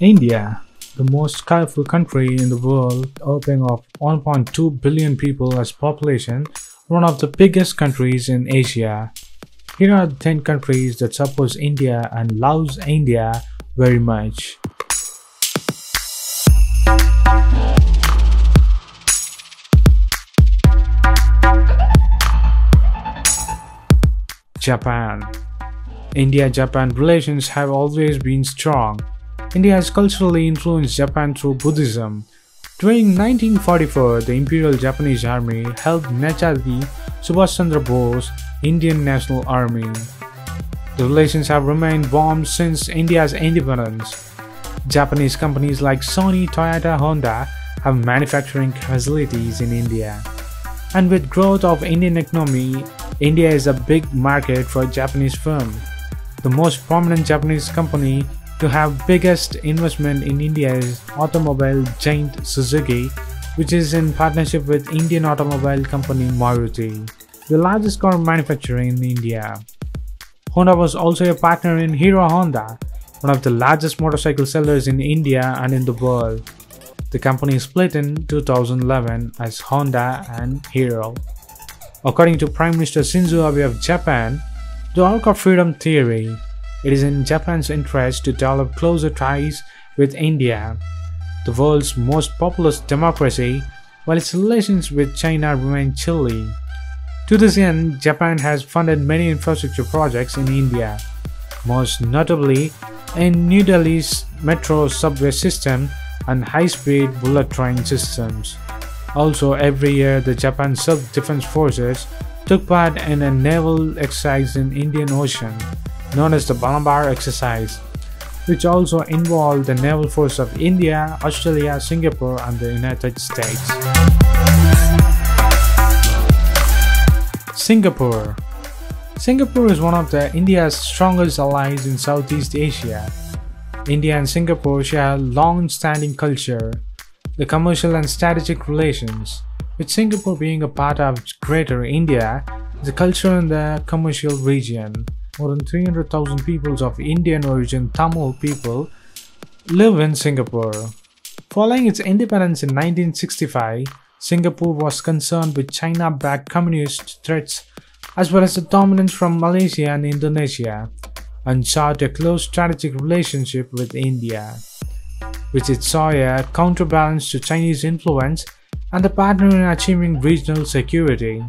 India, the most colorful country in the world, opening of 1.2 billion people as population, one of the biggest countries in Asia. Here are the 10 countries that support India and loves India very much. Japan. India-Japan relations have always been strong. India has culturally influenced Japan through Buddhism. During 1944, the Imperial Japanese Army helped Netaji Subhash Chandra Bose Indian National Army. The relations have remained warm since India's independence. Japanese companies like Sony, Toyota, Honda have manufacturing facilities in India. And with growth of Indian economy, India is a big market for Japanese firms. The most prominent Japanese company to have biggest investment in India is automobile giant Suzuki, which is in partnership with Indian automobile company Maruti, the largest car manufacturer in India. Honda was also a partner in Hero Honda, one of the largest motorcycle sellers in India and in the world. The company split in 2011 as Honda and Hero. According to Prime Minister Shinzo Abe of Japan, the arc of freedom theory, it is in Japan's interest to develop closer ties with India, the world's most populous democracy, while its relations with China remain chilly. To this end, Japan has funded many infrastructure projects in India, most notably in New Delhi's metro subway system and high-speed bullet train systems. Also, every year the Japan Self-Defense Forces took part in a naval exercise in Indian Ocean, known as the Malabar exercise, which also involved the naval force of India, Australia, Singapore and the United States. Singapore. Singapore is one of India's strongest allies in Southeast Asia. India and Singapore share a long-standing culture, the commercial and strategic relations, with Singapore being a part of Greater India, the culture in the commercial region. More than 300,000 people of Indian origin Tamil people live in Singapore. Following its independence in 1965, Singapore was concerned with China-backed communist threats as well as the dominance from Malaysia and Indonesia, and sought a close strategic relationship with India, which it saw a counterbalance to Chinese influence and a partner in achieving regional security.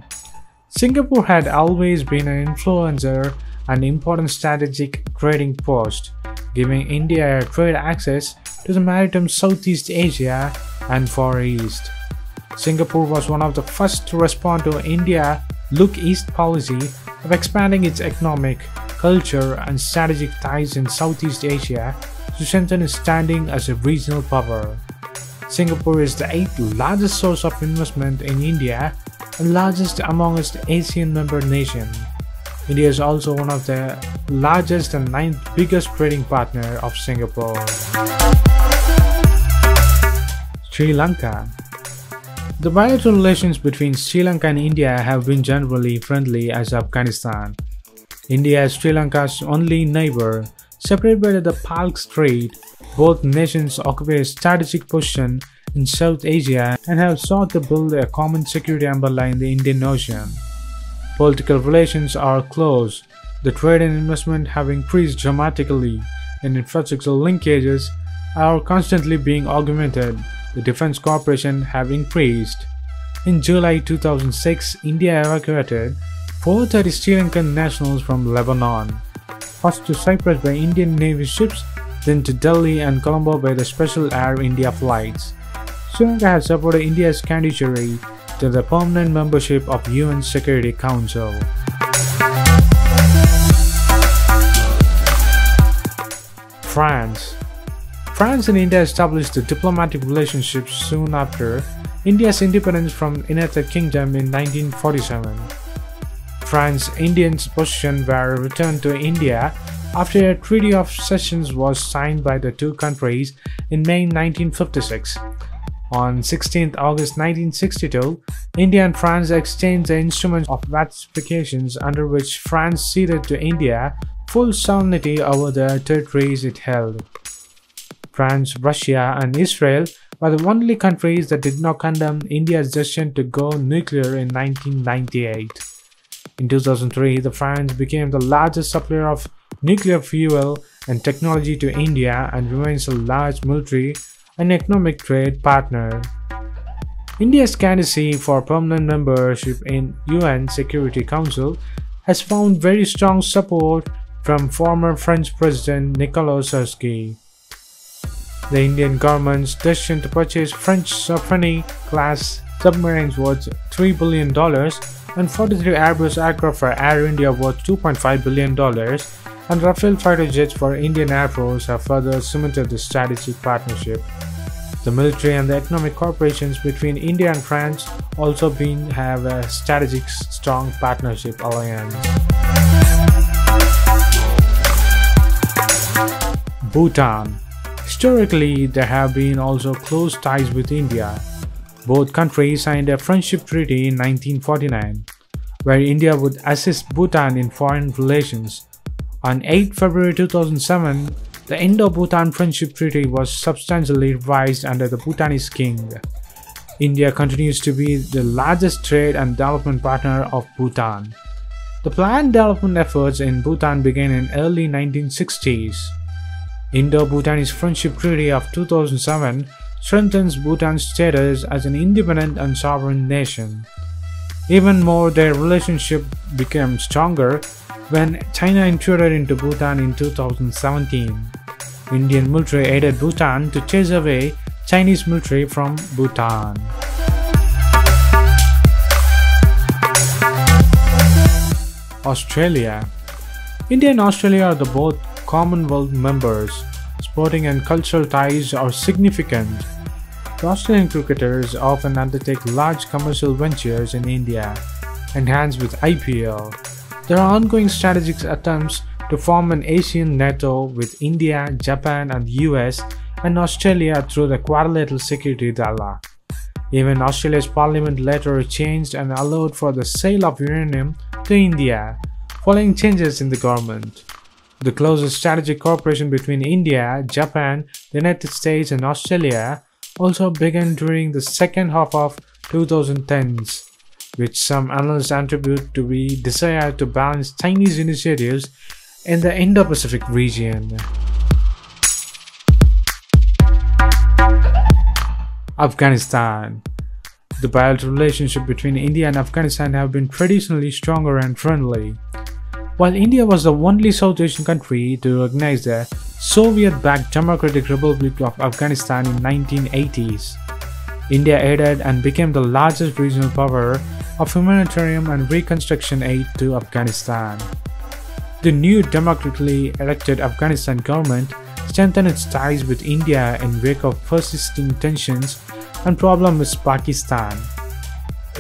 Singapore had always been an influencer and important strategic trading post, giving India trade access to the maritime Southeast Asia and Far East. Singapore was one of the first to respond to India's Look East policy of expanding its economic, culture and strategic ties in Southeast Asia to strengthen its standing as a regional power. Singapore is the 8th largest source of investment in India and largest amongst Asian member nations. India is also one of the largest and 9th biggest trading partner of Singapore. Sri Lanka. The bilateral relations between Sri Lanka and India have been generally friendly as Afghanistan. India is Sri Lanka's only neighbor, separated by the Palk Strait. Both nations occupy a strategic position in South Asia and have sought to build a common security umbrella in the Indian Ocean. Political relations are close. The trade and investment have increased dramatically, and infrastructure linkages are constantly being augmented. The defense cooperation have increased. In July 2006, India evacuated 430 Sri Lankan nationals from Lebanon, first to Cyprus by Indian Navy ships, then to Delhi and Colombo by the Special Air India flights. Sri Lanka has supported India's candidature to the permanent membership of UN Security Council. France. France and India established a diplomatic relationship soon after India's independence from United Kingdom in 1947. France's Indian possessions were returned to India after a treaty of cession was signed by the two countries in May 1956. On 16 August 1962, India and France exchanged the instruments of ratifications under which France ceded to India full sovereignty over the territories it held. France, Russia, and Israel were the only countries that did not condemn India's decision to go nuclear in 1998. In 2003, France became the largest supplier of nuclear fuel and technology to India and remains a large military and economic trade partner. India's candidacy for permanent membership in UN Security Council has found very strong support from former French President Nicolas Sarkozy. The Indian government's decision to purchase French Symphony-class submarines worth $3 billion and 43 Airbus aircraft for Air India worth $2.5 billion and Rafale fighter jets for Indian Air Force have further cemented the strategic partnership. The military and the economic cooperations between India and France also have a strategic strong partnership alliance. Bhutan. Historically, there have been also close ties with India. Both countries signed a friendship treaty in 1949, where India would assist Bhutan in foreign relations. On 8 February 2007, the Indo-Bhutan Friendship Treaty was substantially revised under the Bhutanese king. India continues to be the largest trade and development partner of Bhutan. The planned development efforts in Bhutan began in early 1960s. Indo-Bhutanese Friendship Treaty of 2007 strengthens Bhutan's status as an independent and sovereign nation. Even more, their relationship became stronger when China intruded into Bhutan in 2017. Indian military aided Bhutan to chase away Chinese military from Bhutan. Australia. India and Australia are both Commonwealth members. Sporting and cultural ties are significant. The Australian cricketers often undertake large commercial ventures in India, enhanced with IPL. There are ongoing strategic attempts to form an Asian NATO with India, Japan, and the US and Australia through the Quadrilateral Security Dialogue. Even Australia's parliament later changed and allowed for the sale of uranium to India, following changes in the government. The closest strategic cooperation between India, Japan, the United States, and Australia also began during the second half of 2010s, which some analysts attribute to the desire to balance Chinese initiatives in the Indo-Pacific region. Afghanistan. The bilateral relationship between India and Afghanistan have been traditionally stronger and friendly. While India was the only South Asian country to recognize the Soviet-backed Democratic Republic of Afghanistan in the 1980s, India aided and became the largest regional power of humanitarian and reconstruction aid to Afghanistan. The new democratically elected Afghanistan government strengthened its ties with India in wake of persisting tensions and problems with Pakistan.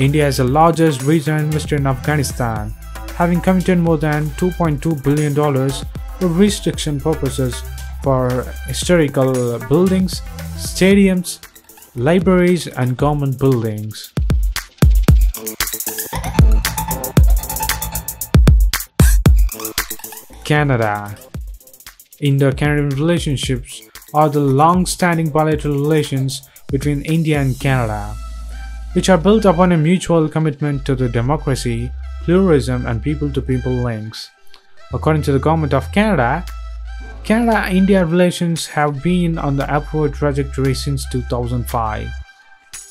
India is the largest regional investor in Afghanistan, having committed more than $2.2 billion for reconstruction purposes for historical buildings, stadiums, libraries, and government buildings. Canada. Indo-Canadian relationships are the long-standing bilateral relations between India and Canada, which are built upon a mutual commitment to the democracy, pluralism, and people-to-people links. According to the Government of Canada, Canada-India relations have been on the upward trajectory since 2005.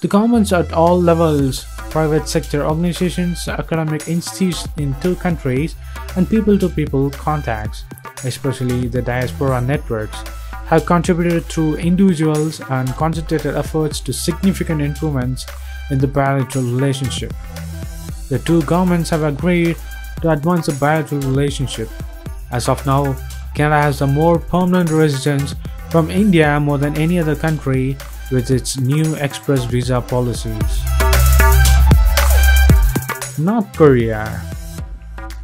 The governments at all levels, private sector organizations, academic institutes in two countries, and people-to-people contacts, especially the diaspora networks, have contributed through individuals and concentrated efforts to significant improvements in the bilateral relationship. The two governments have agreed to advance the bilateral relationship. As of now, Canada has a more permanent residents from India more than any other country with its new express visa policies. North Korea.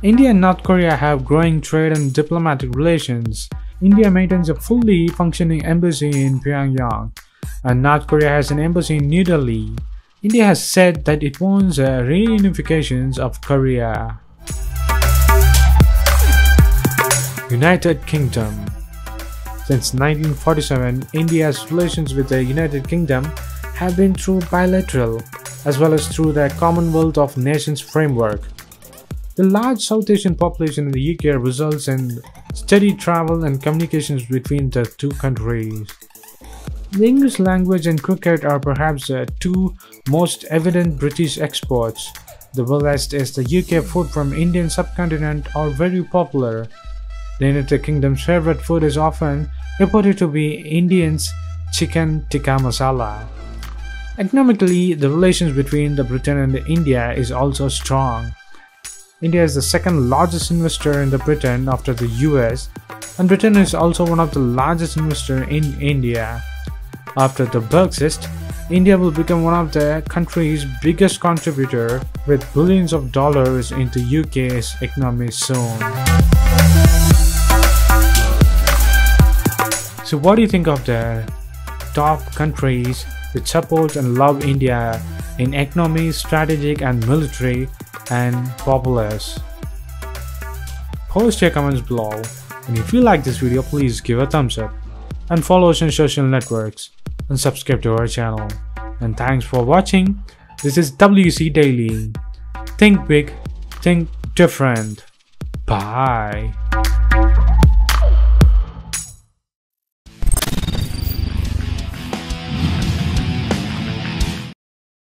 India and North Korea have growing trade and diplomatic relations. India maintains a fully functioning embassy in Pyongyang, and North Korea has an embassy in New Delhi. India has said that it wants a reunification of Korea. United Kingdom. Since 1947, India's relations with the United Kingdom have been through bilateral as well as through the Commonwealth of Nations framework. The large South Asian population in the UK results in steady travel and communications between the two countries. The English language and cricket are perhaps the two most evident British exports. The West is the UK food from Indian subcontinent are very popular. The United Kingdom's favorite food is often reported to be Indians' chicken tikka masala. Economically, the relations between the Britain and India is also strong. India is the second largest investor in the Britain after the US, and Britain is also one of the largest investors in India. After the Brexit, India will become one of the country's biggest contributor with billions of dollars into UK's economy soon. So what do you think of the top countries which support and love India in economy, strategic and military and populace? Post your comments below, and if you like this video, please give a thumbs up and follow us on social networks and subscribe to our channel. And thanks for watching. This is WC Daily. Think big, think different. Bye.